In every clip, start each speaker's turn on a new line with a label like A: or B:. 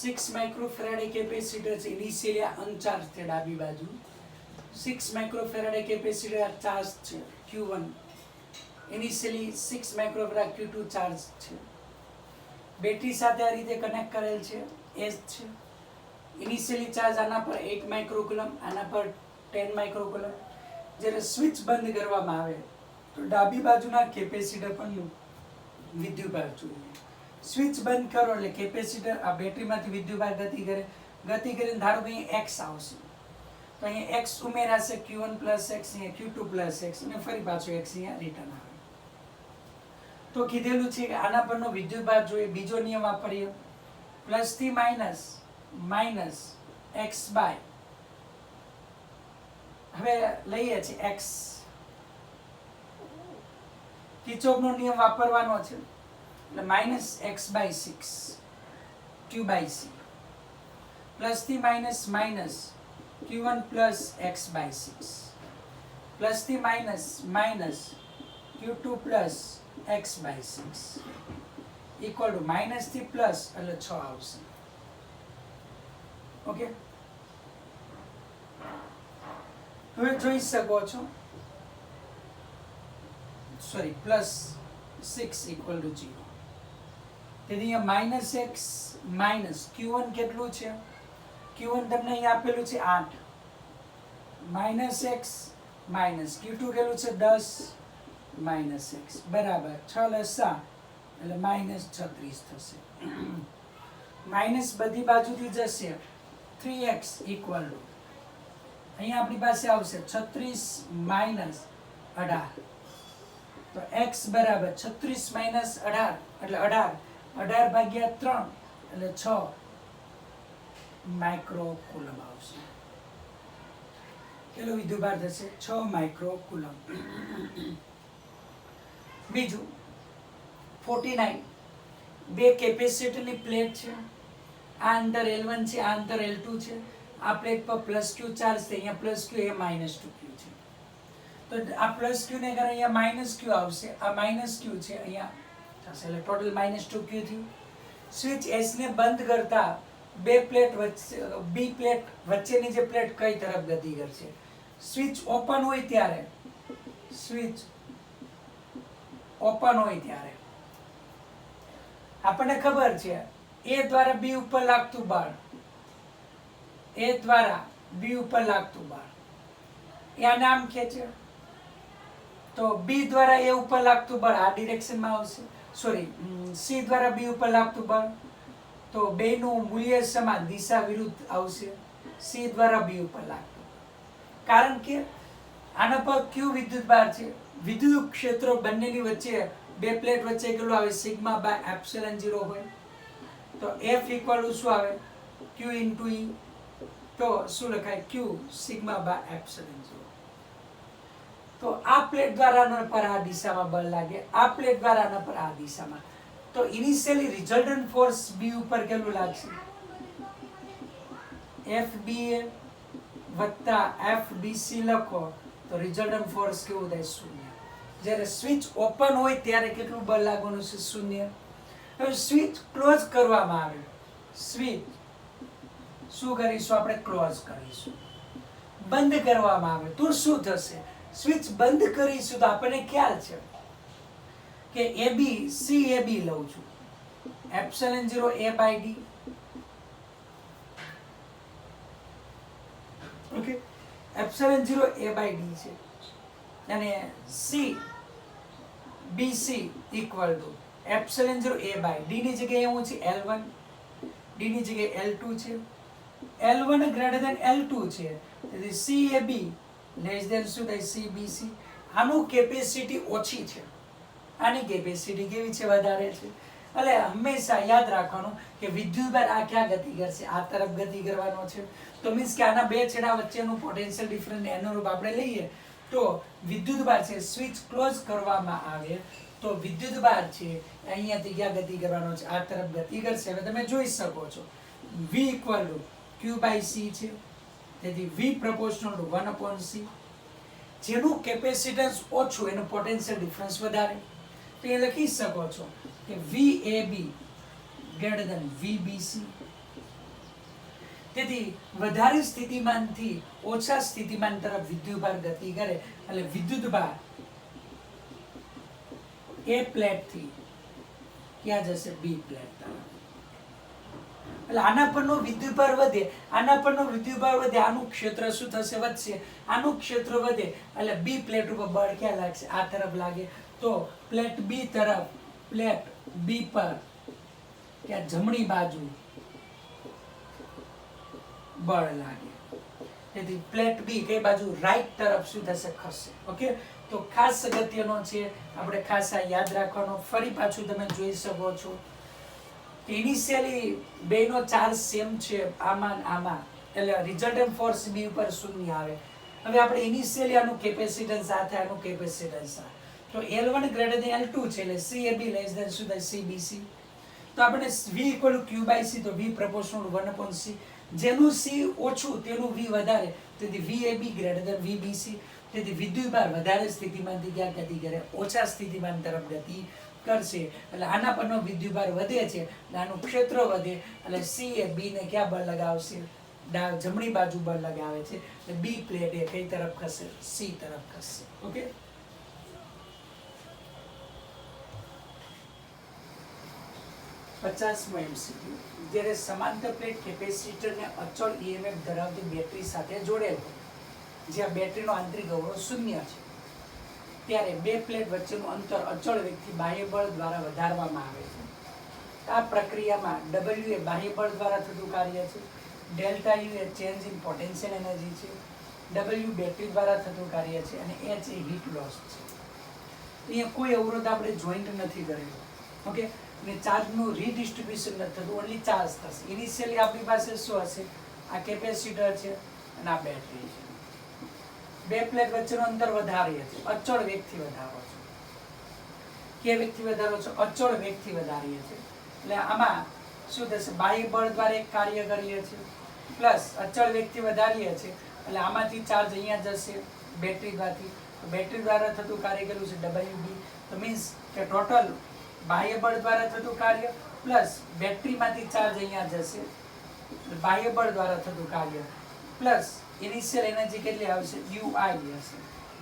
A: 6 માઇક્રોફેરાડે capacitor છે, initially uncharge છે ડાબી બાજુ. 6 માઇક્રોફેરાડે કેપેસિટર ચાર્જ છે Q1, initially 6 microfarad Q2 charge છે. બેટરી સાથે આ રીતે કનેક્ટ કરેલ છે, S છે. ઇનિશિયલી ચાર્જ આના પર 8 માઇક્રોકુલમ, આના પર 10 માઇક્રોકુલમ. જ્યારે સ્વિચ બંધ કરવામાં આવે તો ડાબી બાજુના કેપેસિટર પણ વિદ્યુતભાર જોઈએ. સ્વિચ બંધ કરો એટલે કેપેસિટર આ બેટરીમાંથી વિદ્યુતભાર ગતિ કરીને ધારો કે અહીં x આવશે, તો અહીંયા x ઉમેરાશે, Q1 પ્લસ x, અહીંયા Q2 પ્લસ x, અને ફરી પાછો x અહીંયા રિટર્ન આવે. તો કીધેલું છે કે આના પરનો વિદ્યુતભાર જોઈએ. બીજો નિયમ વાપરીએ, પ્લસ થી માઇનસ, માઇનસ x બાય, હવે લઈએ છીએ x, કિર્ચોફનો નિયમ વાપરવાનો છે એટલે minus x by 6 q by c, plus થી minus minus q1 plus x by 6, plus થી minus minus q2 plus x by 6 equal to minus થી પ્લસ એટલે 6 આવશે. ઓકે, હવે જોઈ શકો છો, સોરી પ્લસ 6 ઇક્વલ ટુ 0. તેથી અહીંયા માઇનસ એક્સ માઇનસ Q1 કેટલું છે, Q1 તમને અહીંયા આપેલું છે 8, માઇનસ એક્સ માઇનસ Q2 કેટલું છે 10 માઇનસ એક્સ બરાબર 6 લસા એટલે માઇનસ 36 થશે. માઇનસ બધી બાજુથી જશે, 3x ઇક્વલ ટુ અહીંયા આપણી પાસે આવશે 36 માઇનસ 18, તો x બરાબર 36 માઇનસ 18 એટલે 18 ભાગ્યા 3 એટલે 6 માઇક્રોકુલમ આવશે. કેટલો વિદ્યુતભાર થશે? 6 માઇક્રોકુલમ. બીજું 49, બે કેપેસિટરની પ્લેટ છે, આ અંતર L1 છે, આ અંતર L2 છે. આ પ્લેટ પર પ્લસ q ચાર્જ છે, અહીંયા પ્લસ q, એ માઇનસ 2q છે. તો આ પ્લસ q ને કારણે અહીંયા માઇનસ q આવશે, આ માઇનસ q છે અહીંયા થશે એટલે ટોટલ માઇનસ 2q થયું. સ્વિચ S ને બંધ કરતા બે પ્લેટ વચ્ચે, બી પ્લેટ વચ્ચેની જે પ્લેટ કઈ તરફ ગતિ કરશે? સ્વિચ ઓપન હોય ત્યારે, સ્વિચ ઓપન હોય ત્યારે આપણને ખબર છે A દ્વારા B ઉપર લાગતું બળ, A દ્વારા B ઉપર લાગતું બળ એ આને આમ ખેંચે, તો B દ્વારા A ઉપર લાગતું બળ આ ડિરેક્શનમાં આવશે. સોરી, C દ્વારા B ઉપર લાગતું બળ, તો બેનું મૂલ્ય સમાન, દિશા વિરુદ્ધ આવશે. C દ્વારા B ઉપર લાગતું, કારણ કે આના પર Q વિદ્યુતભાર છે. વિદ્યુત ક્ષેત્રો બંનેની વચ્ચે, બે પ્લેટ વચ્ચે કેટલું આવે? સિગ્મા બાય એપ્સિલોન 0 હોય. તો F ઇક્વલ ટુ શું આવે? Q into E. તો શું લખાય? Q sigma by epsilon 0. તો આ પ્લેટ દ્વારા આના પર આ દિશામાં બળ લાગે, આ પ્લેટ દ્વારા આના પર આ દિશામાં. તો ઇનિશિયલી રિઝલ્ટન્ટ ફોર્સ B ઉપર કેટલું લાગશે? FBA વત્તા FBC લખો તો રિઝલ્ટન્ટ ફોર્સ કેવું થાય? 0. જ્યારે સ્વિચ ઓપન હોય ત્યારે કેટલું બળ લાગવાનું છે? 0. હવે સ્વિચ ક્લોઝ કરવામાં આવે, સ્વિચ શું કરીશું આપણે? ક્લોઝ કરીશું. બંધ કરવામાં આવે તો શું થશે? સ્વિચ બંધ કરીશું તો આપણને ખ્યાલ છે કે AB CAB લઉં છું, epsilon 0 A by D. Okay, epsilon 0 A by D છે, અને BC equal to epsilon 0 A by D ની જગ્યાએ હું છે L1, D ની જગ્યાએ L2 છે. L1 ગ્રેટર ધેન L2 છે, તેથી CAB લેસ ધેન શું થાય? CBC. આનું કેપેસિટી ઓછી છે, આની કેપેસિટી કેવી છે? વધારે છે. એટલે હંમેશા યાદ રાખવાનું કે વિદ્યુતભાર આ ક્યાં ગતિ કરશે? આ તરફ ગતિ કરવાનો છે. તો મીન્સ કે આના બે છેડા વચ્ચેનું પોટેન્શિયલ ડિફરન્સ અનુરૂપ આપણે લઈએ તો વિદ્યુતભાર છે, સ્વિચ ક્લોઝ કરવામાં આવે તો વિદ્યુતભાર છે અહીંયાથી ક્યાં ગતિ કરવાનો છે? આ તરફ ગતિ કરશે. હવે તમે જોઈ શકો છો V equal to Q by C છે, તેથી V પ્રપોર્શનલ ટુ 1/C. જેનું કેપેસિટન્સ ઓછું એનું પોટેન્શિયલ ડિફરન્સ વધારે. તો એ લખી શકો છો કે VAB ગ્રેટર ધેન VBC તેથી વધારે સ્થિતિમાનથી ઓછા સ્થિતિમાન તરફ વિદ્યુતભાર ગતિ કરે એટલે વિદ્યુતભાર એ પ્લેટથી ક્યાં જશે? બી પ્લેટ તરફ. એટલે આના પરનો વિદ્યુતભાર વધે, આના પરનો વિદ્યુતભાર વધે, આનું ક્ષેત્ર શું થશે? વધશે. આનું ક્ષેત્ર વધે એટલે બી પ્લેટ ઉપર બળ ક્યાં લાગશે? આ તરફ લાગે. તો પ્લેટ બી તરફ, પ્લેટ બી પર ક્યાં? જમણી બાજુ બળ લાગે. તેથી પ્લેટ બી કઈ બાજુ? રાઈટ તરફ શું થશે? ખસશે. ઓકે, તો ખાસ અગત્યનો છે, આપણે ખાસ આ યાદ રાખવાનો. ફરી પાછું તમે જોઈ શકો છો કે ઇનિશિયલી બેનો ચાર્જ સેમ છે, આમાં આમાં, એટલે રિઝલ્ટન્ટ ફોર્સ બી ઉપર શૂન્ય આવે. હવે આપણે ઇનિશિયલી આનું કેપેસિટન્સ સાથે આનું કેપેસિટન્સ આ, તો L1 ગ્રેટર દેન L2 છે એટલે CAB લેસ દેન શું થાય? CBC. તો આપણે V equal to Q by C, તો V પ્રપોર્શનલ 1/C. જેનું C ઓછું તેનું V વધારે, તેથી VAB ગ્રેટર દેન VBC. તેથી વિદ્યુતભાર વધારે સ્થિતિમાનથી ક્યાં ગતિ કરે? ઓછા સ્થિતિમાન તરફ ગતિ કરશે. એટલે આના પરનો વિદ્યુતભાર વધે છે એટલે આનું ક્ષેત્ર વધે એટલે C એ B ને ક્યાં બળ લગાવશે? જમણી બાજુ બળ લગાવે છે એટલે બી પ્લેટ એ કઈ તરફ ખસે? C તરફ ખસશે. Okay, પચાસમો MCQ. જ્યારે સમાંતર પ્લેટ કેપેસિટરને અચળ EMF ધરાવતી બેટરી સાથે જોડેલ હોય, જ્યાં બેટરીનો આંતરિક અવરોધ શૂન્ય છે, ત્યારે બે પ્લેટ વચ્ચેનું અંતર અચળ વેગથી બાહ્ય બળ દ્વારા વધારવામાં આવે છે. આ પ્રક્રિયામાં W એ બાહ્ય બળ દ્વારા થતું કાર્ય છે, delta U A change in potential energy છે, W બેટરી દ્વારા થતું કાર્ય છે અને H એ હીટ લોસ છે. અહીંયા કોઈ અવરોધ આપણે જોઈન્ટ નથી કરેલો. ઓકે, અને ચાર્જનું રીડિસ્ટ્રીબ્યુશન નથી થતું, ઓનલી ચાર્જ થશે. ઇનિશિયલી આપણી પાસે શું હશે? આ કેપેસિટર છે અને આ બેટરી છે. બે પ્લેટ વચ્ચેનું અંતર વધારીએ છીએ, અચળ વેગથી વધારો છે. કે વેગથી વધારો છે? અચળ વેગથી વધારીએ છીએ. એટલે આમાં શું થશે? બાહ્ય બળ દ્વારા એક કાર્ય કરીએ છીએ પ્લસ અચળ વેગથી વધારીએ છીએ એટલે આમાંથી ચાર્જ અહીંયા જશે બેટરી દ્વારાથી. બેટરી દ્વારા થતું કાર્ય કર્યું છે WB. તો મીન્સ કે ટોટલ બાહ્ય બળ દ્વારા થતું કાર્ય પ્લસ બેટરીમાંથી ચાર્જ અહીંયા જશે, બાહ્ય બળ દ્વારા થતું કાર્ય પ્લસ ઇનિશિયલ એનર્જી કેટલી આવશે? UI હશે.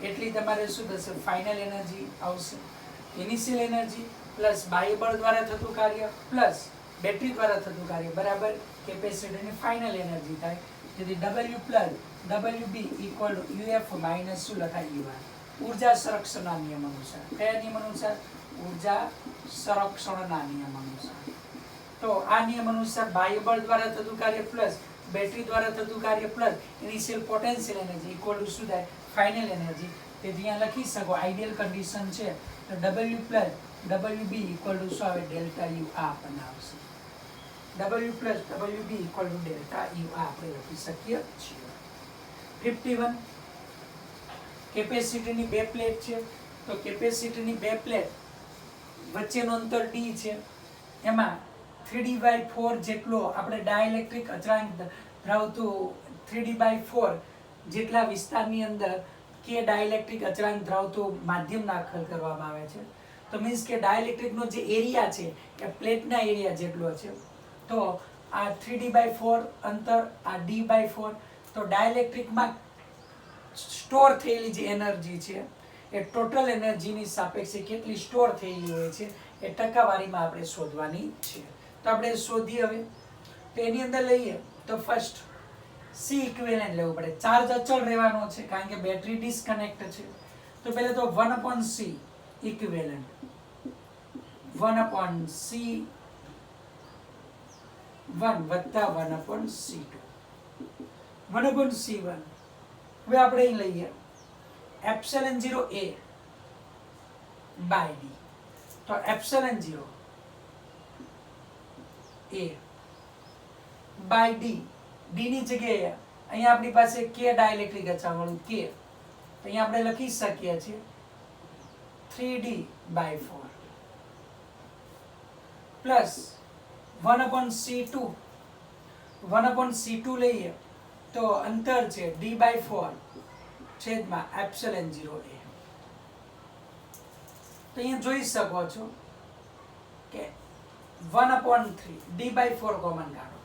A: એટલી તમારે શું થશે? ફાઇનલ એનર્જી આવશે. ઇનિશિયલ એનર્જી પ્લસ બાહ્ય બળ દ્વારા થતું કાર્ય પ્લસ બેટરી દ્વારા થતું કાર્ય બરાબર કેપેસિટરની ફાઇનલ એનર્જી થાય. તેથી W plus WB equal to UF minus શું લખાય? UI. ઉર્જા સંરક્ષણના નિયમ અનુસાર. કયા નિયમ અનુસાર? ઉર્જા સંરક્ષણના નિયમ અનુસાર. તો આ નિયમ અનુસાર બાહ્ય બળ દ્વારા થતું કાર્ય પ્લસ બેટરી દ્વારા થતું કાર્ય plus initial potential energy equal to શું થાય? Final energy. તેથી અહીંયા લખી શકો આઈડિયલ કન્ડિશન છે તો W plus WB equal to શું આવે? Delta U. આ આપણને આવશે. W plus WB equal to delta U. આ આપણે લખી શકીએ છીએ. 51. કેપેસિટરની બે પ્લેટ છે, તો કેપેસિટરની બે પ્લેટ વચ્ચેનું અંતર D છે. એમાં 3D/4 જેટલો આપણે ડાઇલેક્ટ્રિક અચળાંક ધરાવતું 3D/4 જેટલા વિસ્તારની અંદર કે ડાઇલેક્ટ્રિક અચળાંક ધરાવતું માધ્યમ દાખલ કરવામાં આવે છે. તો મીન્સ કે ડાઇલેક્ટ્રિકનો જે એરિયા છે એ પ્લેટના એરિયા જેટલો છે. તો આ 3D/4 અંતર, આ D/4, તો ડાઇલેક્ટ્રિકમાં સ્ટોર થયેલી જે એનર્જી છે એ ટોટલ એનર્જીની સાપેક્ષે કેટલી સ્ટોર થયેલી હોય છે એ ટકાવારીમાં આપણે શોધવાની છે. તો આપણે શોધીએ હવે. તો એની અંદર લઈએ તો ફર્સ્ટ C ઇક્વિવેલન્ટ લેવું પડે. ચાર્જ અચળ રહેવાનો છે કારણ કે બેટરી ડિસ્કનેક્ટ છે. તો પહેલા તો 1/C ઇક્વિવેલન્ટ 1/C1 વત્તા 1/C2 1/C1. હવે આપણે અહીં લઈએ એપ્સિલન 0 A બાય D. તો epsilon 0 A by D. D ની જગ્યાએ અહીંયા આપણી પાસે K ડાઇલેક્ટ્રિક અચળાંક K, તો અહીંયા આપણે લખી શકીએ છીએ 3D/4 પ્લસ 1/C2. 1/C2 લઈએ તો અંતર છે D/4 છેદમાં એપ્સિલન 0 A. તો અહીંયા જોઈ શકો છો કે 1/3 D/4 કોમન કાઢો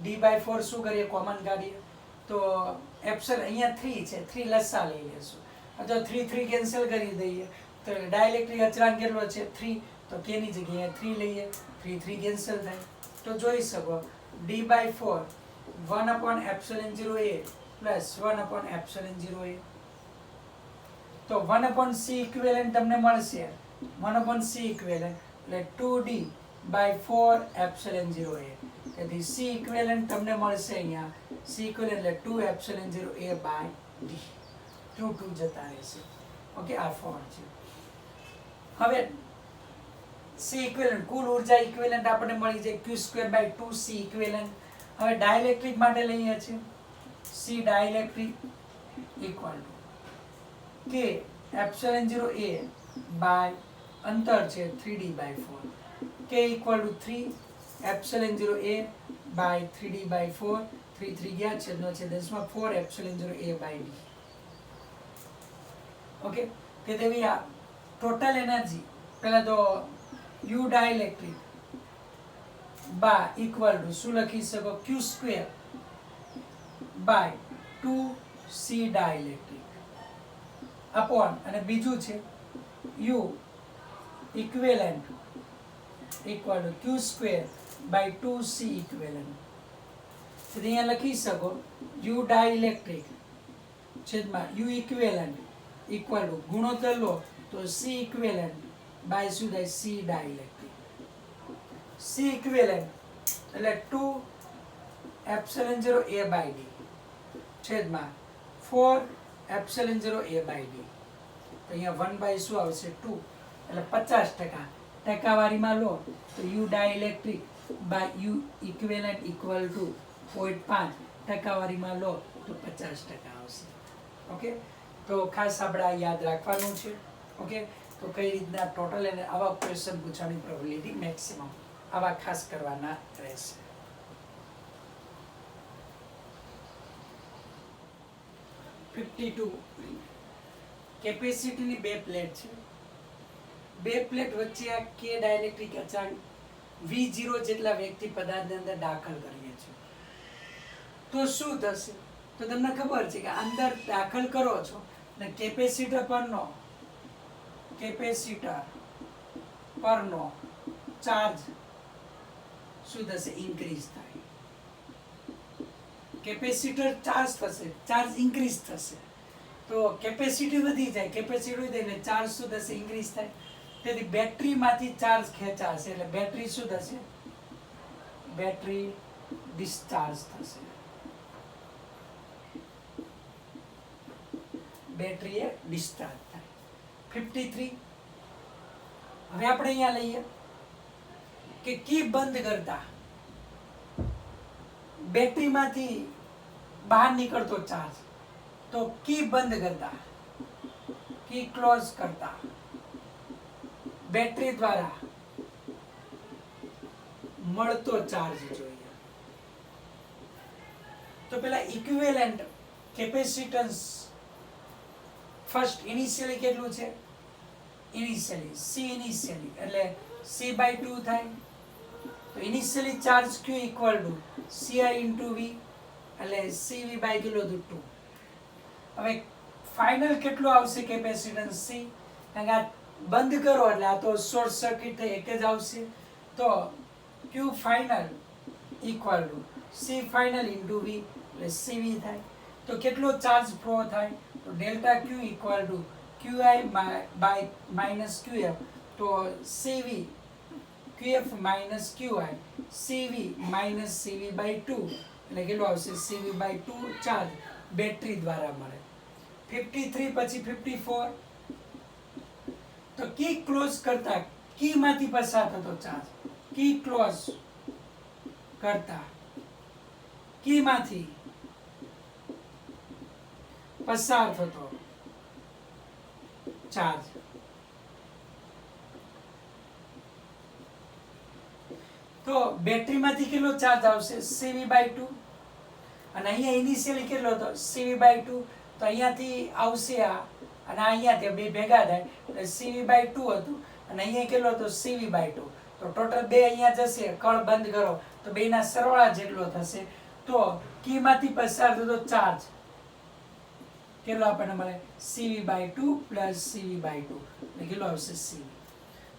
A: d/4 શું કરીએ કોમન કાઢીએ તો એપ્સલ અહીંયા 3 છે 3 લસા લઈ લેશું અથવા 3 3 કેન્સલ કરી દઈએ તો ડાઇલેક્ટ્રિક અચળાંક કેટલો છે 3 તો k ની જગ્યાએ 3 લઈએ 3 3 કેન્સલ થાય તો જોઈ શકો d/4 1/ε0a પ્લસ 1/ε0a તો 1/c ઇક્વિવેલન્ટ તમને મળશે 1/c ઇક્વિવેલન્ટ એટલે 2d/4ε0a તેથી c ઇક્વિવેલન્ટ તમને મળશે અહીંયા c ઇક્વિવેલન્ટ એટલે 2ε0a/d 2 2 જતા રહેશે ઓકે આ ફોર્મ છે હવે c ઇક્વિવેલન્ટ કુલ ઊર્જા ઇક્વિવેલન્ટ આપણને મળી જાય q²/2c ઇક્વિવેલન્ટ હવે ડાઇલેક્ટ્રિક માટે લઈએ છીએ c dielectric equal to k ε0a by અંતર છે 3d/4 k equal to 3 ε0a by 3d/4 3 3 ગયા છેદનો છે 4 ε0a/d ઓકે કે તેવી આ ટોટલ એનર્જી પહેલા તો u ડાઇલેક્ટ્રિક બા ઇક્વલ ટુ શું લખી શકો q² by 2c dielectric upon અને બીજું છે u equivalent equal to q² by 2c equivalent તો અહીંયા લખી શકો u ડાઇલેક્ટ્રિક છેદમાં u ઇક્વિવેલન્ટ ઇક્વલ ટુ ગુણોત્તર લો તો c ઇક્વિવેલન્ટ બાય શું થાય c ડાઇલેક્ટ્રિક c ઇક્વિવેલન્ટ એટલે 2ε0a/d છેદમાં 4ε0a/d તો અહીંયા 1 શું આવશે 2 એટલે 50% ટકાવારીમાં લો તો u dielectric by u equivalent equal to 0.5 ટકાવારીમાં લો તો 50% આવશે ઓકે તો ખાસ આપણે આ યાદ રાખવાનું છે ઓકે તો કઈ રીતના ટોટલ અને આવા ક્વેશ્ચન પૂછવાની પ્રોબેબિલિટી મેક્સિમમ આવા ખાસ કરવાના રહેશે 52 કેપેસિટીની બે પ્લેટ છે બે પ્લેટ વચ્ચે આ કે ડાઇલેક્ટ્રિક અચળાંક v0 જેટલા વ્યક્તિ પદાર્થની અંદર દાખલ કરીએ છીએ તો શું થશે તો તમને ખબર છે કે અંદર દાખલ કરો છો અને કેપેસિટર પરનો ચાર્જ શું થશે ઇન્ક્રીઝ થાય કેપેસિટર ચાર્જ ઇન્ક્રીઝ થશે તો કેપેસિટી વધી જાય કેપેસિટી વધી એટલે ચાર્જ શું થશે ઇન્ક્રીઝ થાય તેથી બેટરીમાંથી ચાર્જ ખેંચાશે એટલે બેટરી શું થશે બેટરી ડિસ્ચાર્જ થશે બેટરી એ ડિસ્ચાર્જ થાય 53 હવે આપણે અહીંયા લઈએ કે કી બંધ કરતા બેટરીમાંથી બહાર નીકળતો ચાર્જ તો કી બંધ કરતા કી ક્લોઝ કરતા બેટરી દ્વારા મળતો ચાર્જ જોઈએ તો પેલા ઇક્વિવેલન્ટ કેપેસિટન્સ ફર્સ્ટ ઇનિશિયલી કેટલું છે ઇનિશિયલી c ઇનિશિયલી એટલે c/2 થાય તો initially charge q equal two ci * v એટલે cv બાય કિલો 2 હવે ફાઇનલ કેટલું આવશે કેપેસિટન્સ c કારણ કે આ બંધ કરો એટલે આ તો શોર્ટ સર્કિટ થઈ એક જ આવશે તો q final equal to c final * v એટલે cv થાય તો કેટલો ચાર્જ ફ્લો થાય તો delta q equal to qi by minus qf તો cv qf minus qi cv minus cv by 2 એટલે કેટલું આવશે cv બાય 2 ચાર્જ બેટરી દ્વારા મળે 53 પછી 54 તો કી ક્લોઝ કરતા કી માંથી પસાર થતો ચાર્જ કી ક્લોઝ કરતા કી માંથી પસાર થતો ચાર્જ તો બેટરીમાંથી કેટલો ચાર્જ આવશે cv/2 અને અહીંયા ઇનિશિયલી કેટલો હતો cv/2 તો અહીંયાથી આવશે આ અને અહીંયાથી બે ભેગા થાય એટલે cv/2 હતું અને અહીંયા કેટલો હતો cv/2 તો ટોટલ 2 અહીંયા જશે, કળ બંધ કરો તો બેના સરવાળા જેટલો થશે. તો કીમાંથી પસાર થતો ચાર્જ કેટલો આપણને મળે? CV/2 + CV/2 એટલે કેટલો આવશે? CV.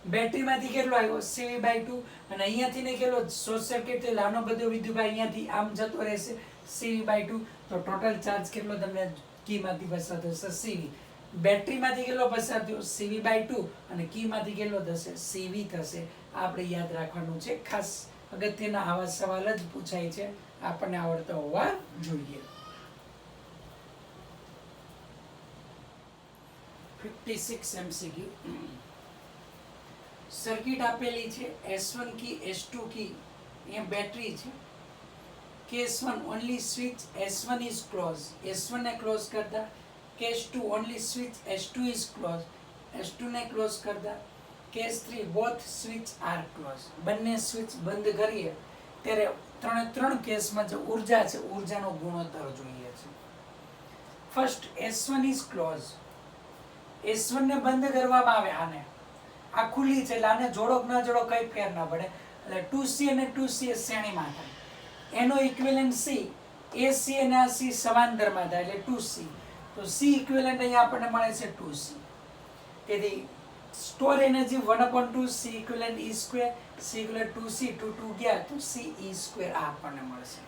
A: બેટરીમાંથી કેટલો આવ્યો? CV/2 અને અહીંયાથી ને કેટલો શોર્ટ સર્કિટ થી નાનો બધો વિદ્યુતભાર અહીંયાથી આમ જતો રહેશે CV/2. તો ટોટલ ચાર્જ કેટલો તમને કીમાંથી પસાર થશે? CV. બેટરીમાંથી કેટલો પસાર થયો? CV/2 અને કીમાંથી કેટલો થશે? CV થશે. આપણે યાદ રાખવાનું છે. ખાસ અગત્યના આવા સવાલ જ પૂછાય છે, આપણને આવડતા હોવા જોઈએ. 56 MCQ. સર્કિટ આપેલી છે, S1 કી, S2 કી, અહીંયા બેટરી છે. Case 1 only switch S1 is close, S1 ને ક્લોઝ કરતા. Case 2 only switch S2 is close, S2 ને ક્લોઝ કરતા. Case 3 both switch are close, બંને સ્વિચ બંધ કરીએ ત્યારે ત્રણ કેસમાં જે ઉર્જા છે, ઉર્જાનો ગુણોત્તર જોઈએ છે. First S1 is close, S1 ને બંધ કરવામાં આવે, આને આ ખુલ્લી છે એટલે આને જોડો ન જોડો કઈ ફેર ના પડે એટલે 2C અને 2C શ્રેણીમાં થાય. એનો ઇક્વિવેલન્ટ C, એ C અને આ C સમાંતરમાં થાય એટલે 2C. તો C ઇક્વિવેલન્ટ અહીંયા આપણને મળે છે 2C. તેથી store energy 1/2 C equivalent E², C equivalent 2C, 2 ગયા તો C E² આ આપણને મળશે.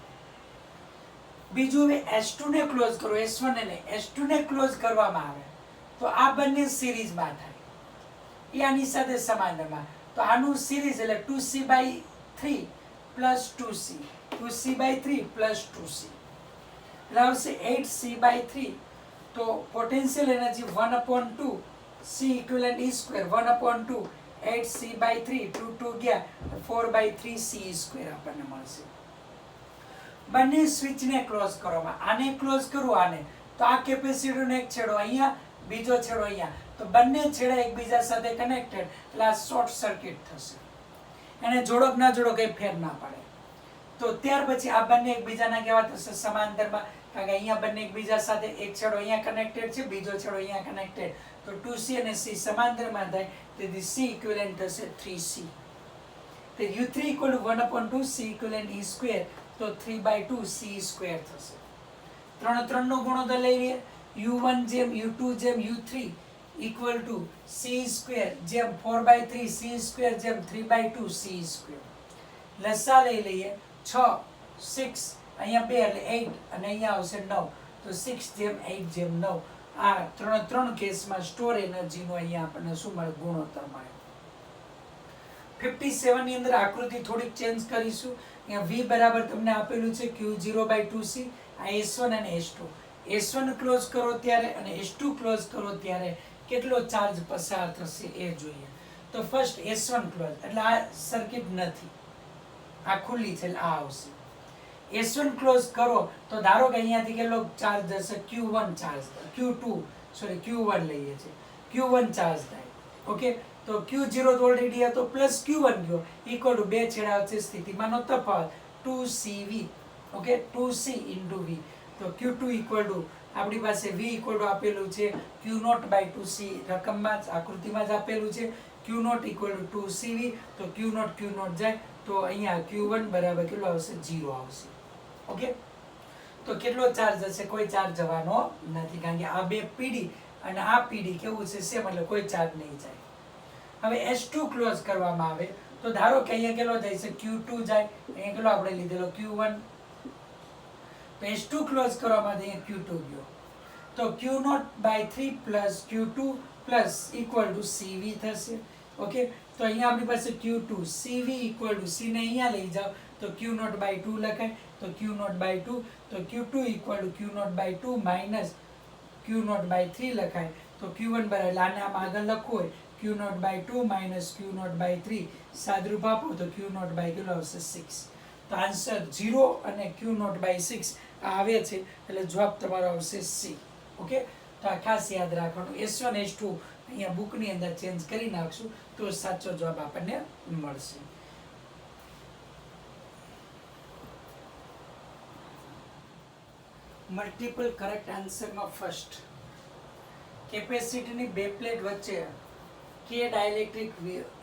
A: બીજું હવે S2 ને ક્લોઝ કરો, S1 ને S2 ને ક્લોઝ કરવામાં આવે તો આ બંને સિરીઝમાં થાય, એ આની સાથે સમાંતરમાં. તો આનું સિરીઝ એટલે 2C/3 + 2C, 2C/3 + 2C એટલે આવશે 8C/3. તો potential energy 1/2 C equivalent E², 1/2 8C/3, 2 ગયા 4/3 C² આપણને મળશે. બંને સ્વિચને ક્લોઝ કરવામાં, આને ક્લોઝ કરું આને તો આ કેપેસિટરનો એક છેડો અહીંયા, બીજો છેડો અહીંયા, તો બંને છેડા એકબીજા સાથે કનેક્ટેડ એટલે આ શોર્ટ સર્કિટ થશે. એને જોડો ના જોડો કઈ ફેર ના પડે. તો ત્યાર પછી આ બંને એકબીજાના કેવા થશે? સમાંતરમાં, કારણ કે અહીંયા બંને એકબીજા સાથે, એક છેડો અહીંયા કનેક્ટેડ છે, બીજો છેડો અહીંયા કનેક્ટેડ, તો 2C અને C સમાંતરમાં થાય તેથી C ઇક્વિવેલન્ટ થશે 3C. તો U3 = 1/2 C ઇક્વિવેલન્ટ E², તો 3/2 C² થશે. 3 નો ગુણોત્તર લઈ લઈએ. U1 જેમ U2 જેમ U3 = C² જેમ 4/3 C² જેમ 3/2 C². લસા લઈ લઈએ. 6 6 અહીંયા 2 એટલે 8 અને અહીંયા આવશે 9, તો 6 જેમ 8 જેમ 9. આ ત્રણ કેસમાં સ્ટોર એનર્જીનો અહીંયા આપણને શું મળે? ગુણોત્તર મળે. 57 ની અંદર આકૃતિ થોડીક ચેન્જ કરીશું. અહીંયા V બરાબર તમને આપેલું છે Q0/2C. આ S1 અને S2. S1 ક્લોઝ કરો ત્યારે અને S2 ક્લોઝ કરો ત્યારે કેટલો ચાર્જ પસાર થશે એ જોઈએ. તો ફર્સ્ટ S1 ક્લોઝ એટલે આ સર્કિટ નથી, આ ખુલ્લી છે એટલે આ આવશે. S1 ક્લોઝ કરો તો ધારો કે અહીંયાથી કેટલો ચાર્જ જશે? Q1 ચાર્જ, Q1 લઈએ છે, Q1 ચાર્જ થાય. ઓકે, તો Q0 તો ઓલરેડી હતો પ્લસ Q1 ગયો ઇક્વલ ટુ 2 છેડા વચ્ચે સ્થિતિમાનનો તફાવત 2CV. Okay, 2C × V. તો Q2 ઇક્વલ ટુ આપણી પાસે V ઇક્વલ ટુ આપેલું છે Q0/2C, રકમમાં જ આકૃતિમાં જ આપેલું છે. Q0 ઇક્વલ ટુ 2CV, તો Q0 જાય તો અહીંયા Q1 બરાબર કેટલો આવશે? 0 આવશે. ઓકે, તો કેટલો ચાર્જ હશે? કોઈ ચાર્જ જવાનો નથી, કારણ કે આ બે પીડી અને આ પીડી કેવું છે? સેમ, એટલે કોઈ ચાર્જ નહીં જાય. હવે S2 ક્લોઝ કરવામાં આવે તો ધારો કે અહીંયા કેટલો જાય છે? Q2 જાય, અહીંયા કેટલો આપણે લીધેલો? Q1. તો S2 ક્લોઝ કરવામાં અહીંયા Q2 ગયો તો Q0/3 + Q2 + CV થશે. ઓકે, તો અહીંયા આપણી પાસે Q2 CV = C ને અહીંયા લઈ જાઓ તો Q0/2 લખાય, તો Q0/2, તો Q2 = Q0/2 - Q0/3 લખાય, તો Q1 બરાબર આને આમ આગળ લખવું હોય Q0/2 - Q0/3 સાદરૂપ આપો તો Q0/ કેટલો આવશે? 6. તો આન્સર 0 અને Q0/6 આવે છે એટલે જવાબ તમારો આવશે C. ઓકે, તો આ ખાસ યાદ રાખવાનું. S1 S2 અહીંયા બુકની અંદર ચેન્જ કરી નાખશું તો સાચો જવાબ આપણને મળશે. મલ્ટિપલ કરેક્ટ આન્સરમાં ફર્સ્ટ કેપેસિટીની બે પ્લેટ વચ્ચે કે ડાયલેક્ટ્રિક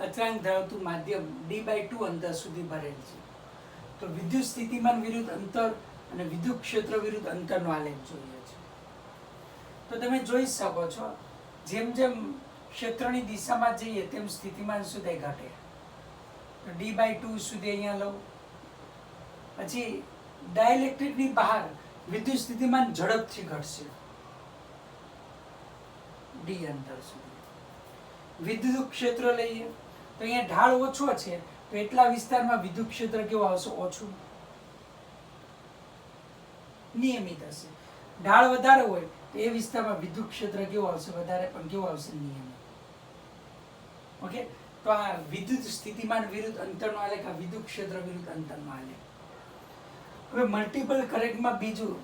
A: અચળાંક ધરાવતું માધ્યમ d/2 અંતર સુધી ભરેલ છે. તો વિદ્યુત સ્થિતિમાન વિરુદ્ધ અંતર અને વિદ્યુત ક્ષેત્ર વિરુદ્ધ અંતરનો આલેખ જોઈએ છે. તો તમે જોઈ શકો છો જેમ જેમ ક્ષેત્રની દિશામાં જઈએ તેમ સ્થિતિમાન શું થાય? ઘટે. તો d/2 સુધી અહીંયા લઉં. પછી ડાયલેક્ટ્રિકની બહાર વિદ્યુત સ્થિતિમાન ઝડપથી ઘટશે d અંતર સુધી. વિદ્યુત ક્ષેત્ર લઈએ તો અહીંયા ઢાળ ઓછો છે તો એટલા વિસ્તારમાં વિદ્યુત ક્ષેત્ર કેવું આવશે? ઓછું, નિયમિત હશે. ઢાળ વધારે હોય તો એ વિસ્તારમાં વિદ્યુત ક્ષેત્ર કેવું આવશે? વધારે, પણ કેવું આવશે? નિયમિત. ઓકે, તો આ વિદ્યુત સ્થિતિમાન વિરુદ્ધ અંતરનો આલેખ, આ વિદ્યુત ક્ષેત્ર વિરુદ્ધ અંતરનો આલેખ. હવે મલ્ટિપલ કરંટમાં બીજું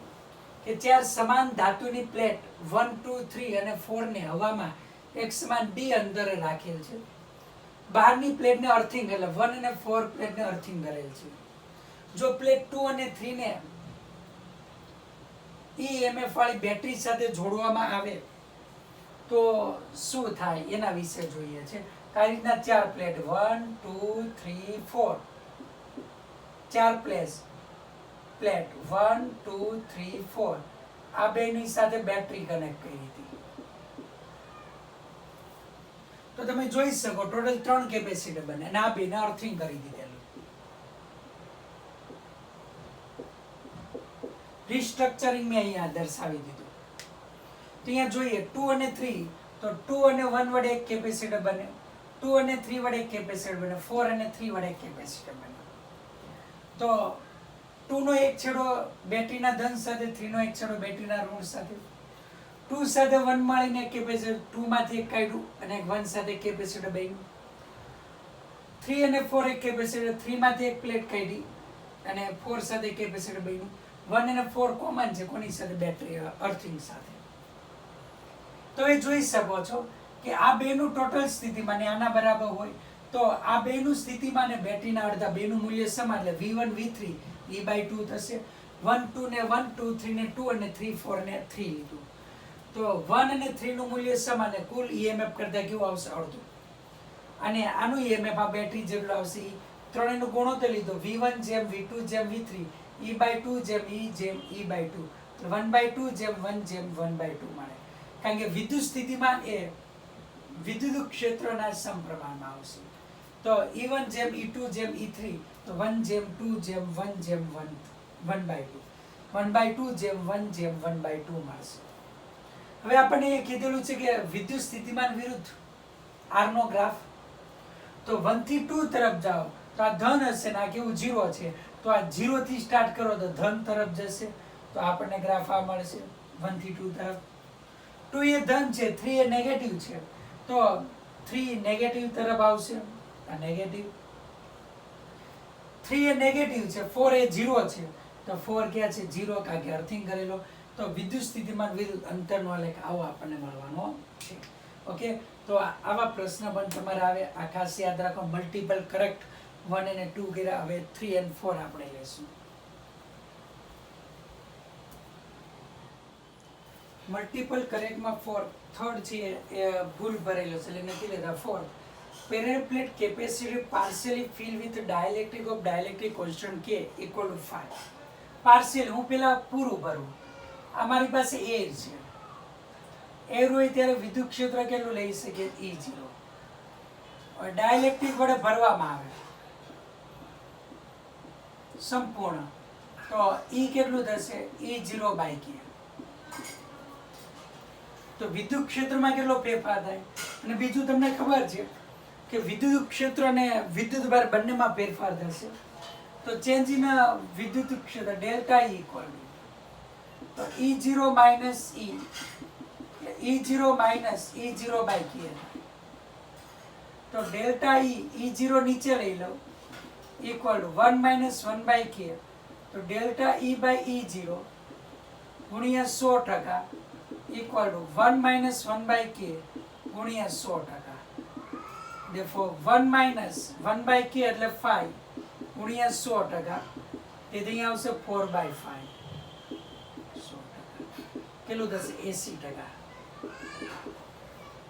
A: કે ચાર સમાન ધાતુની પ્લેટ 1, 2, 3 અને 4 ને હવામાં એક સમાન d અંતરે રાખેલ છે. બહારની પ્લેટને અર્થિંગ, એટલે 1 અને 4 પ્લેટને અર્થિંગ કરેલ છે. જો પ્લેટ 2 અને 3 ને EMF વાળી બેટરી સાથે જોડવામાં આવે તો શું થાય એના વિશે જોઈએ છે. આ રીતના ચાર પ્લેટ 1, 2, 3, 4 ચાર પ્લેટ 1, 2, 3, 4 આ બેની સાથે બેટરી કનેક્ટ કરી હતી. તો તમે જોઈ શકો ટોટલ 3 કેપેસિટર બને અને આ બેને અર્થિંગ કરી દીધેલું. રિસ્ટ્રક્ચરિંગ મેં અહીંયા દર્શાવી દીધું. તો અહીંયા જોઈએ 2 અને 3, તો 2 અને 1 વડે એક કેપેસિટર બને, 2 અને 3 વડે એક કેપેસિટર બને, 4 અને 3 વડે એક કેપેસિટર બને. તો 2 નો એક છેડો બેટરીના ધન સાથે, 3 નો એક છેડો બેટરીના ઋણ સાથે. 2 સાથે 1 મળીને કેપેસિટર 2 માંથી એક કાઢ્યું અને 1 સાથે કેપેસિટર બન્યું. 3 અને 4 એક કેપેસિટર, 3 માંથી એક પ્લેટ કાઢી અને 4 સાથે કેપેસિટર બન્યું. 1 અને 4 કોમન છે, કોની સાથે? બેટરી અર્થિંગ સાથે. તો એ જોઈ શકો છો કે આ બેનું ટોટલ સ્થિતિમાન આના બરાબર હોય તો આ બેનું સ્થિતિમાન અને બેટરીના અડધા, બેનું મૂલ્ય સમાન, એટલે V1 V3 E/2 થશે. 1 2 ને 1, 2 3 ને 2 અને 3 4 ને 3 લીધું. તો 1 અને 3 નું મૂલ્ય સમાન, કુલ EMF કરતા કેવું આવશે? અડધું. અને આનું EMF આ બેટરી જેટલું આવશે. ત્રણેયનો ગુણોત્તર લીધો, V1 જેમ V2 જેમ V3 E/2 જેમ E જેમ E/2, 1/2 જેમ 1 જેમ 1/2 મળે. કારણ કે વિદ્યુત સ્થિતિમાન એ વિદ્યુત ક્ષેત્રના સમપ્રમાણમાં આવશે. તો E1 જેમ E2 જેમ E3, તો 1 જેમ 2 જેમ 1 જેમ 1/2, 1/2 જેમ 1 જેમ 1/2 મળશે. હવે આપણે એ કીધેલું છે કે વિદ્યુત સ્થિતિમાન વિરુદ્ધ R નો ગ્રાફ. તો 1 થી 2 તરફ જાઓ તો આ ધન હશે ને આ કેવું 0 છે, તો આ 0 થી સ્ટાર્ટ કરો તો ધન તરફ જશે, તો આપણને ગ્રાફ આ મળશે 1 થી 2 તરફ. 2 એ ધન છે, 3 એ નેગેટિવ છે, તો 3 નેગેટિવ તરફ આવશે, આ નેગેટિવ. 3 એ નેગેટિવ છે, 4 એ 0 છે, તો 4 ક્યાં છે? 0, કારણ કે અર્થિંગ કરેલો. તો વિદ્યુત સ્થિતિમાન વિરુદ્ધ અંતરનો આલેખ આવો આપણને મળવાનો છે. ઓકે, તો આવા પ્રશ્ન પણ તમારે આવે. આ ખાસ યાદ રાખો. મલ્ટિપલ કરેક્ટ 1 અને 2 કર્યા, હવે 3 અને 4 આપણે લેશું. મલ્ટિપલ કરેક્ટમાં 4 થર્ડ છે એ ભૂલ ભરેલો છે એટલે નથી લેતા. 4 parallel plate capacity partially fill with dielectric of dielectric constant K equal to 5. Partial હું પેલા પૂરું ભરું. અમારી પાસે એર છે, એર હોય ત્યારે વિદ્યુત ક્ષેત્ર કેટલું લઈ શકીએ? E0. ડાઇલેક્ટ્રિક વડે ભરવામાં આવે સંપૂર્ણ, તો E કેટલું થશે? E0/K. તો વિદ્યુત ક્ષેત્રમાં કેટલો ફેરફાર થાય? અને બીજું તમને ખબર છે કે વિદ્યુત ક્ષેત્ર અને વિદ્યુત ભાર બંનેમાં ફેરફાર થશે. તો ચેન્જ ઇન વિદ્યુત ક્ષેત્ર ડેલ્ટા E ઇક્વલ તો E0 minus E0 minus E0/K. તો ડેલ્ટા E0 નીચે લઈ લો ઇક્વલ ટુ 1 માઇનસ 1/K. તો ડેલ્ટા E/E0 ગુણ્યા 100% equal to 1 minus 1/K ગુણ્યા 100%. Therefore 1 minus 1/K એટલે 5 ગુણ્યા 100%, તેથી અહીં આવશે 4/5. 100% કેટલું થશે? 80%.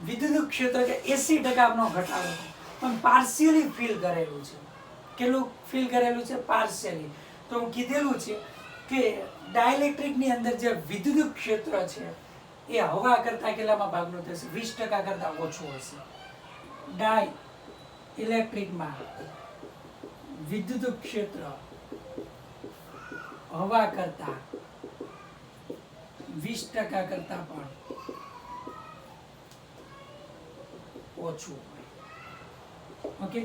A: વિદ્યુત ક્ષેત્ર કે 80% નો ઘટાડો પણ પાર્શિયલી ફિલ કરેલું છે. કેટલું ફિલ કરેલું છે? પાર્શિયલી. તો હું કીધેલું છે કે ડાઇલેક્ટ્રિકની અંદર જે વિદ્યુત ક્ષેત્ર છે એ હવા કરતાં કેટલામાં ભાગનું થશે? 20% કરતાં ઓછું હશે. ડાય ઇલેક્ટ્રિકમાં વિદ્યુત ક્ષેત્ર હવા કરતાં 20% કરતાં પણ ઓછું હોય. ઓકે,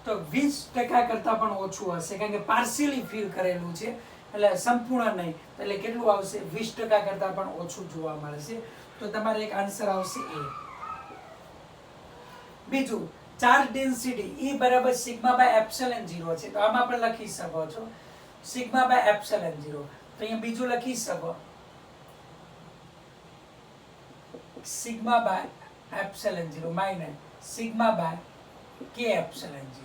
A: તો 20% કરતાં પણ ઓછું હશે કારણ કે પાર્શિયલી ફિલ કરેલું છે એટલે સંપૂર્ણ નહીં. એટલે કેટલું આવશે? 20% કરતાં પણ ઓછું જોવા મળશે. તો તમારે એક આન્સર આવશે એ. બીજું, ચાર્જ ડેન્સિટી E બરાબર સિગ્મા બાય એપ્સિલોન 0 છે. તો આમાં પણ લખી શકો છો સિગ્મા બાય એપ્સિલોન 0. તો અહીંયા બીજું લખી શકો sigma by epsilon 0 minus sigma by K epsilon 0.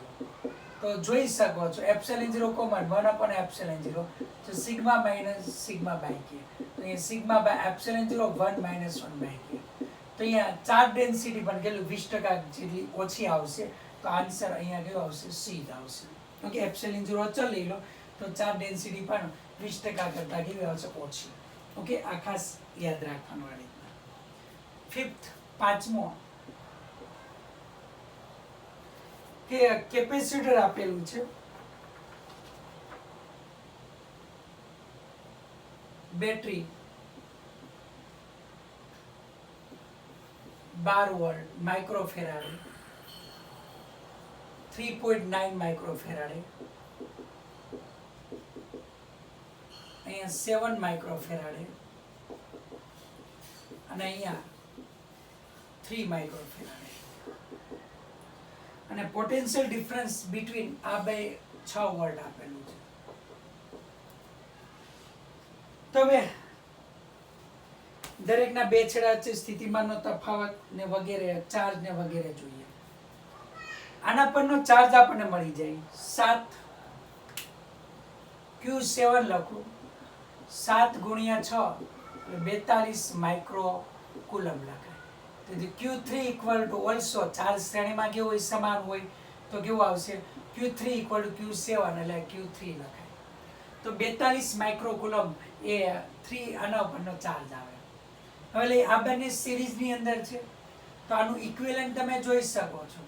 A: તો જોઈ શકો છો એપ્સિલોન 0 કોમન 1 upon એપ્સિલોન 0. તો sigma minus sigma by K. તો અહીંયા sigma by epsilon 0 1 minus 1 by K. તો અહીંયા ચાર્જ ડેન્સિટી પણ કેટલું 20% જેટલી ઓછી આવશે. તો આન્સર અહીંયા કયો આવશે? સી જ આવશે. ઓકે, એપ્સિલોન 0 અચળ લઈ લો તો ચાર્જ ડેન્સિટી પણ 20% કરતાં કેવી આવશે? ઓછી. ઓકે, આ ખાસ યાદ રાખવાનું આ રીતના. ફિફ્થ, પાંચમો કે કેપેસિટર આપેલું છે બેટરી 12 વોલ્ટ માઇક્રોફેરાડે 3.9 માઇક્રોફેરાડે અહીંયા 7 માઇક્રોફેરાડે અને અહીંયા 3 માઇક્રોફેરાડે. અને પોટેન્શિયલ ડિફરન્સ બિટવીન આ બે 6 વોલ્ટ આપેલું છે. તો હવે દરેકના બે છેડા વચ્ચે સ્થિતિમાનનો તફાવત ને વગેરે ચાર્જ ને વગેરે જોઈએ. આના પરનો ચાર્જ આપણને મળી જાય 7q7 લખું 7 ગુણ્યા 6 એટલે 42 માઇક્રો કુલમ લખાય. તેથી Q3 equal to also charge શ્રેણીમાં કેવું હોય? સમાન હોય. તો કેવું આવશે? Q3 ઇક્વલ ટુ Q7 એટલે Q3 લખાય. તો 42 માઇક્રો કુલમ એ 3 આના ઉપરનો ચાર્જ આવે. હવે આ બંને સિરીઝની અંદર છે તો આનું ઇક્વિવેલન્ટ તમે જોઈ શકો છો.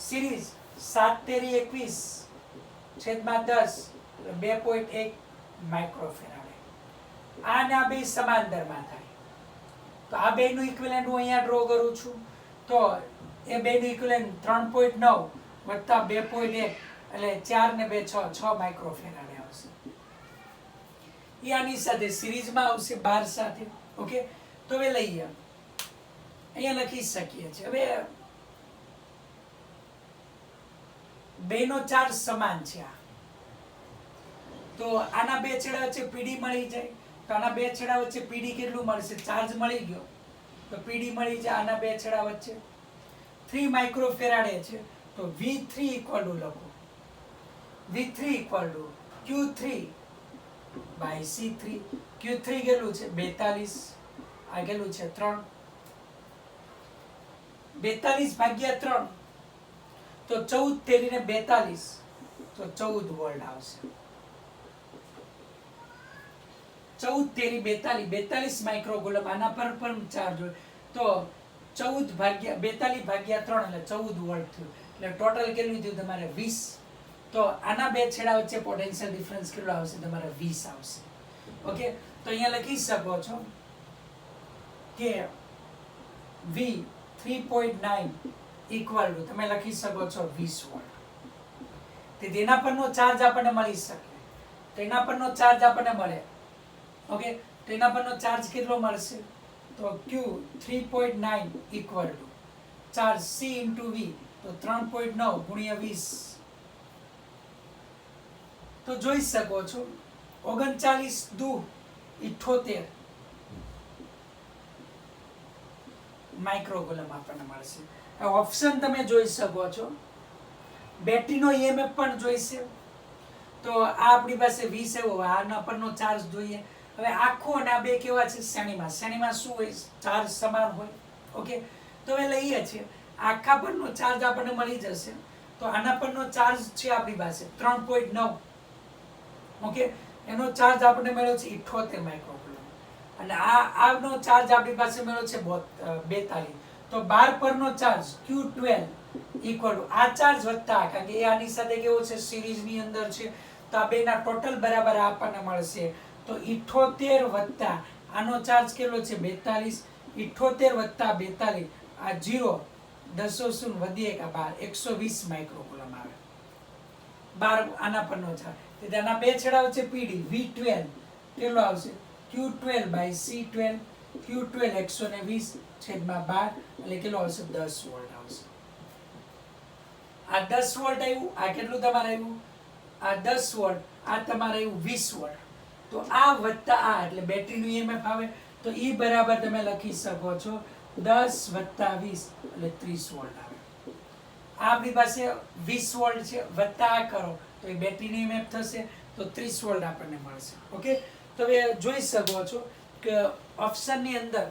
A: સિરીઝ 7 તેરી 21 છેદમાં 10 2.1 માઇક્રોફેરાડે. આના બે સમાંતરમાં થાય. તો આ બેનું ઇક્વિવેલન્ટ હું અહીંયા ડ્રો કરું છું. તો એ બેનું ઇક્વિવેલન્ટ 3.9 વત્તા 2.1 એટલે 4 ને 2 6 માઇક્રોફેરાડે આવશે. એ આની સાથે સિરીઝમાં આવશે 12 સાથે. ઓકે, તો હવે લઈએ અહીંયા લખી શકીએ છીએ. હવે બેનો ચાર્જ સમાન છે. તો આના બે છેડા વચ્ચે પીડી મળી જાય. તો આના બે છેડા વચ્ચે પીડી કેટલું મળશે? ચાર્જ મળી ગયો તો પીડી મળી જાય આના બે છેડા વચ્ચે 3 માઇક્રોફેરાડે છે. તો V3 ઇક્વલ ટુ લખો V3 equal to Q3 by C3. Q3 કેટલું છે? 42. આ કેટલું છે? 3. 42 ભાગ્યા 3 તો 14 તેરી ને 42 તો 14 વોલ્ટ આવશે. 14 તેરી 42 માઇક્રોકુલમ. આના પર પણ ચાર્જ હોય તો 14 ભાગ્યા 42 ભાગ્યા 3 એટલે 14 વોલ્ટ થયું. એટલે ટોટલ કેટલું થયું તમારે? 20. તો આના બે છેડા વચ્ચે પોટેન્શિયલ ડિફરન્સ કેટલો આવશે? તમારે 20 આવશે. ઓકે, તો અહીંયા લખી શકો છો કે V 3.9 ઇક્વલ ટુ તમે લખી શકો છો 20 વોલ્ટ. તેના પરનો ચાર્જ આપણને મળી શકે. તેના પરનો ચાર્જ આપણને મળે. ઓકે, તેના પરનો ચાર્જ કેટલો મળશે? તો Q 3.9 equal to charge C into V. તો 3.9 ગુણ્યા 20. તો જોઈ શકો છો 39 દુ 78 માઇક્રોકુલમ આપણને મળશે. આ ઓપ્શન તમે જોઈ શકો છો. બેટરીનો EMF પણ જોઈશે. તો આ આપણી પાસે 20 એવો આના પરનો ચાર્જ જોઈએ. હવે આખો અને આ બે કેવા છે? શ્રેણીમાં. શ્રેણીમાં શું હોય? ચાર્જ સમાન હોય. ઓકે, તો એ લઈએ છીએ, આખા પરનો ચાર્જ આપણને મળી જશે. તો આના પરનો ચાર્જ છે આપણી પાસે 3.9. ઓકે, એનો ચાર્જ આપણને મળ્યો છે 78 માઇક્રોકુલમ, અને આનો ચાર્જ આપણી પાસે મળ્યો છે 42. તો 12 પરનો ચાર્જ Q12 ઇક્વલ ટુ આ ચાર્જ વત્તા, કારણ કે એ આની સાથે કેવો છે, સિરીઝની અંદર છે, તો આ બેના ટોટલ બરાબર આપણને મળશે. તો 78 વત્તા આનો ચાર્જ કેટલો છે 42, 78 વત્તા 42, આ 0 10 શૂન્ય વધી એક આ 12, 120 માઇક્રોકુલમ આવે 12 આના પરનો ચાર્જ. તેથી આના બે છેડા વચ્ચે પીડી V12 કેટલો આવશે, Q12 બાય C12, Q12 120 છેદમાં 12, એટલે કેટલો આવશે 10 વોલ્ટ આવશે. આ 10 વોલ્ટ આવ્યું, આ કેટલું તમારે આવ્યું, આ 10 વોલ્ટ, આ તમારે આવ્યું 20 વોલ્ટ. તો આ વત્તા આ એટલે બેટરીનું EMF આવે, તો E બરાબર તમે લખી શકો છો 10 વત્તા 20 એટલે 30 વોલ્ટ આવે. આ આપણી પાસે 20 વોલ્ટ છે, વત્તા આ કરો તો એ બેટરીનું EMF થશે, તો 30 વોલ્ટ આપણને મળશે. ઓકે, તો હવે જોઈ શકો છો કે ઓપ્શનની અંદર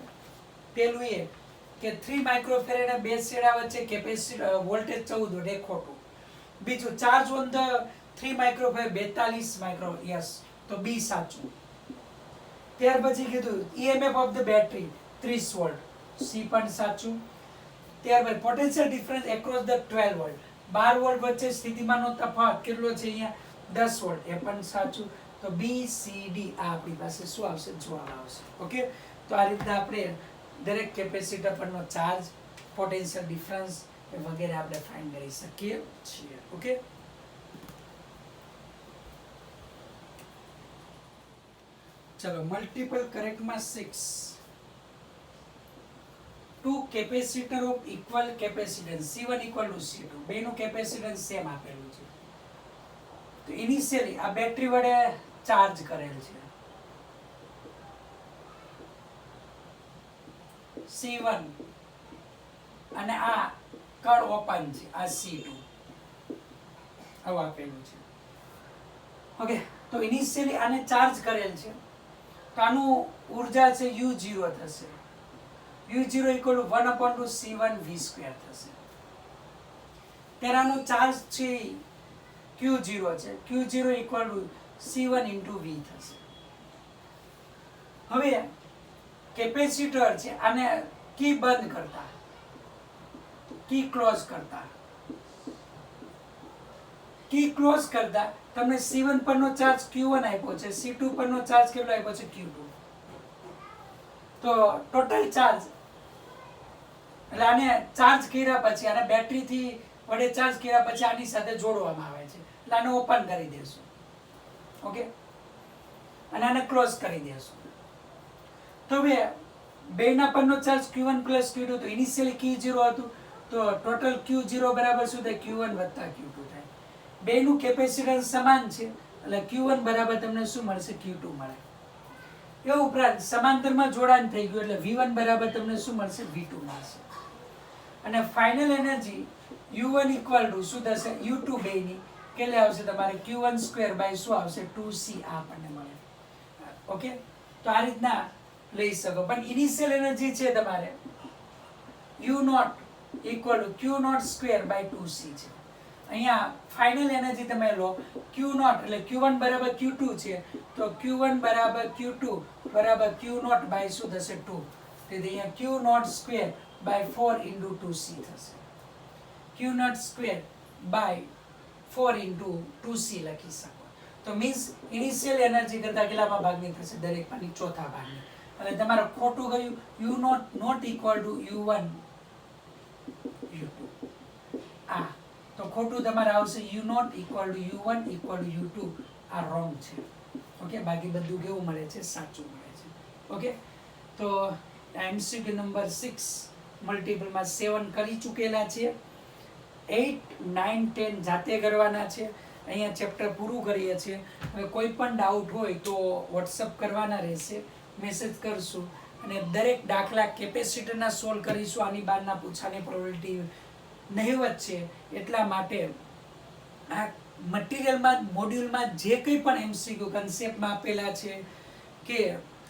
A: પેલું એ કે 3 માઇક્રોફેરાડના બે છેડા વચ્ચે કેપેસિટર વોલ્ટેજ 14 વોલ્ટ, એ ખોટું. બીજું charge on the 3 microfarad 42 micro, yes, તો બી સાચું. ત્યાર પછી કીધું EMF of the battery 30 volt, C પણ સાચું. ત્યારબાદ potential difference across the 12 volt, 12 volt વચ્ચે સ્થિતિમાનનો તફાવત કેટલો છે અહીંયા 10 વોલ્ટ, એ પણ સાચું. તો બી સી ડી આ આપણી પાસે શું આવશે, જવાબ આવશે. ઓકે, તો આ રીતના આપણે દરેક કેપેસિટર પરનો ચાર્જ, પોટેન્શિયલ ડિફરન્સ વગેરે આપણે ફાઇન્ડ કરી શકીએ છીએ. ઓકે, ચલો મલ્ટિપલ કરેક્ટમાં 6. Two capacitor of equal capacitance C1 equal to C2, બેનું કેપેસિટન્સ સેમ આપેલું છે. તો ઇનિશિયલી આ બેટરી વડે ચાર્જ કરેલ છે C1, અને આ કળ ઓપન છે આ C2, આવું આપેલું છે. ઓકે, તો ઇનિશિયલી આને ચાર્જ કરેલ છે, તો આનું ઉર્જા છે U0 થશે, U0 equal to 1/2 C1 V² થશે. ત્યારે આનો ચાર્જ છે Q0 છે, Q0 equal to C1 into V થશે. હવે કેપેસિટર છે, આને કી બંધ કરતા, કી ક્લોઝ કરતા, કી ક્લોઝ કરતા તમને C1 પરનો ચાર્જ Q1 આપ્યો છે, C2 પરનો ચાર્જ કેટલો આપ્યો છે Q2. તો ટોટલ ચાર્જ એટલે આને ચાર્જ કર્યા પછી, આને બેટરીથી વડે ચાર્જ કર્યા પછી આની સાથે જોડવામાં આવે છે, એટલે આને ઓપન કરી દેશું. ઓકે, અને આને ક્લોઝ કરી દેશું. તો હવે બેના પરનો ચાર્જ Q1 પ્લસ Q2, તો ઇનિશિયલી Q0 હતું, તો ટોટલ Q0 બરાબર શું થાય, Q1 વત્તા Q2 થાય. બેનું કેપેસિટન્સ સમાન છે, એટલે Q1 બરાબર તમને શું મળશે, Q2 મળે. એ ઉપરાંત સમાંતરમાં જોડાણ થઈ ગયું, એટલે V1 બરાબર તમને શું મળશે, V2 મળશે. અને final energy U1 equal to શું થશે, U2 બેની કેટલે આવશે તમારે Q1² બાય શું આવશે 2C આ આપણને મળે. ઓકે, તો આ રીતના લઈ શકો. પણ ઇનિશિયલ એનર્જી છે તમારે U0 equal to Q0² by 2C છે. અહીંયા ફાઇનલ એનર્જી તમે લો Q0 એટલે Q1 બરાબર Q2 છે, તો Q1 બરાબર Q2 બરાબર Q0 બાય શું થશે 2. તેથી અહીંયા Q0² બાય 4 ઇન્ટુ 2C થશે. Q0² બાય 4 ઇન્ટુ 2C લખી શકો. તો મીન્સ ઇનિશિયલ એનર્જી કરતા કેટલામાં ભાગની થશે, દરેકમાંની ચોથા ભાગની. અને તમારે ખોટું ગયું U0 not equal to U1 U2, આ તો ખોટું તમારે આવશે U0 equal to U1 equal to U2, આ રોંગ છે. ઓકે, બાકી બધું કેવું મળે છે, સાચું મળે છે. ઓકે, તો MCQ નંબર 6 મલ્ટિપલમાં 7 કરી ચૂકેલા છે. 8, 9, 10 જાતે કરવાના છે. અહીંયા ચેપ્ટર પૂરું કરીએ છીએ. હવે કોઈ પણ ડાઉટ હોય તો વોટ્સઅપ કરવાના રહેશે, મેસેજ કરશું. અને દરેક દાખલા કેપેસિટરના સોલ્વ કરીશું. આની બહારના પૂછાની પ્રોબેબિલિટી નહિવત છે, એટલા માટે આ મટીરિયલમાં મોડ્યુલમાં જે કંઈ પણ MCQ કન્સેપ્ટમાં આપેલા છે કે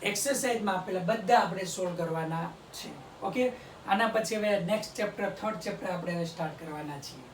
A: એક્સરસાઇઝમાં આપેલા બધા આપણે સોલ્વ કરવાના છે. ઓકે, આના પછી હવે નેક્સ્ટ ચેપ્ટર થર્ડ ચેપ્ટર આપણે હવે સ્ટાર્ટ કરવાના છીએ.